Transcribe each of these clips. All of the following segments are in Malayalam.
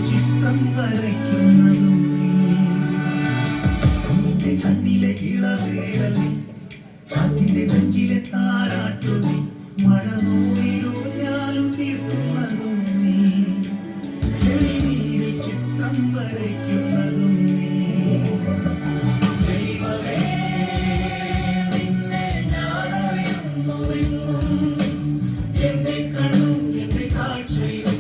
ചിത്രം വരയ്ക്കുന്നതും നിന്റെ കണ്ണിലെ ഇളവേളി കാറ്റിന്റെ നെഞ്ചിലെ താരാട്ടുതി മഴ നൂലിലൂഞ്ഞാലും തീർക്കുന്നതും നീ തെളിനീരിൽ ചിത്രം വരയ്ക്കുന്നതും നീ ദൈവമേ നിന്നെ ഞാനറിയുന്നുവെന്നും എന്റെ കണ്ണും എന്റെ കാഴ്ചയും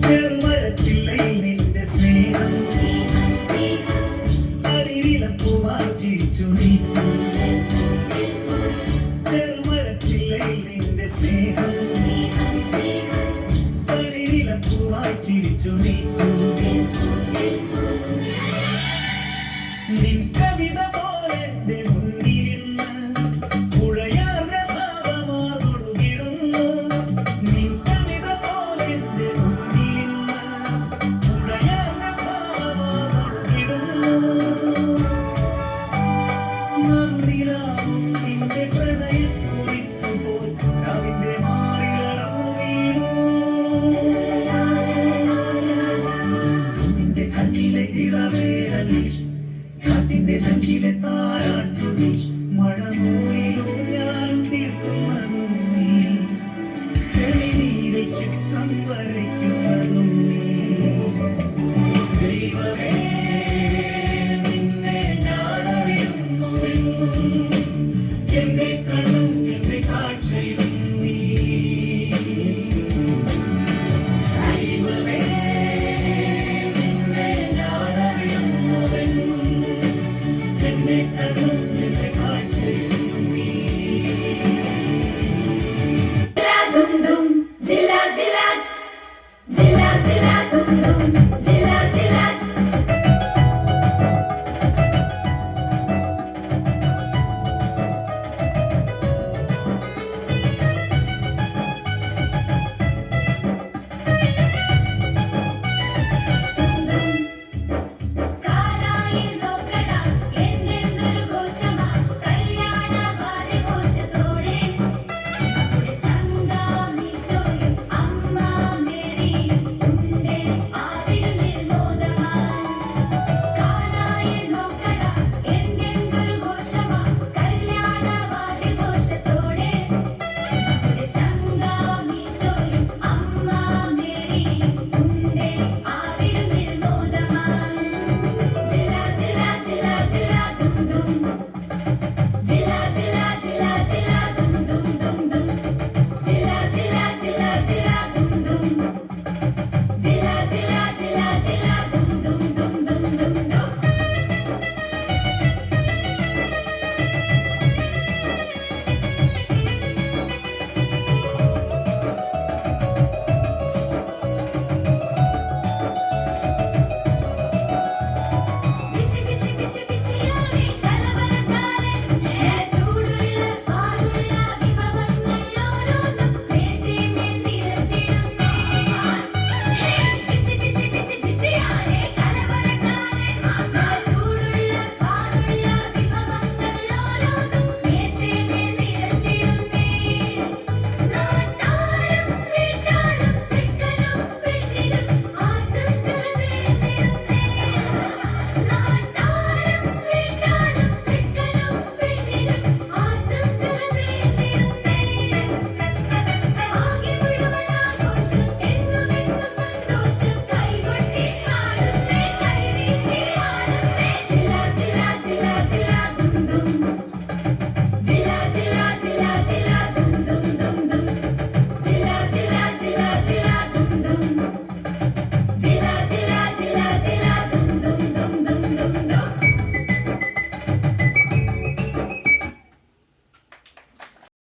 ചെറുമരച്ചില്ലയിൽ നിന്റെ സ്നേഹം അടിവിലപ്പൂവായി ചിരിച്ചു നീക്കും ചെറുമരച്ചില്ലയിൽ നിന്റെ സ്നേഹം അടിവിലപ്പൂവായി ചിരിച്ചു നീക്കും നിൻ കവിത പോലെ എന്റെ മുന്നിലിന്ന് പുഴയാർന്ന ഭാവമാർന്നൊഴുകിടുന്നു നിൻ കവിത പോലെ എന്റെ മുന്നിലിന്ന് പുഴയാർന്ന ഭാവമാർന്നൊഴുകിടുന്നു നറുനിലാവും നിന്റെ പ്രണയക്കുറിപ്പുപോൽ അതിന്റെ മാറിലടന്നു വീണു നിന്റെ കണ്ണിലെ ഇളവേലി കാറ്റിന്റെ നെഞ്ചിലെ താരാട്ടുതി മഴ നൂലിലൂഞ്ഞാലും തീർക്കുന്നതും നീ തെളിനീരിൽ ചിത്രം വരയ്ക്കുന്നതും നീ ദൈവമേ നിന്നെ ഞാനറിയുന്നുവെന്നും എന്റെ കണ്ണും എന്റെ കാഴ്ചയും നീ ദൈവമേ നിന്നെ ഞാനറിയുന്നുവെന്നും എന്നെ കണ്ണും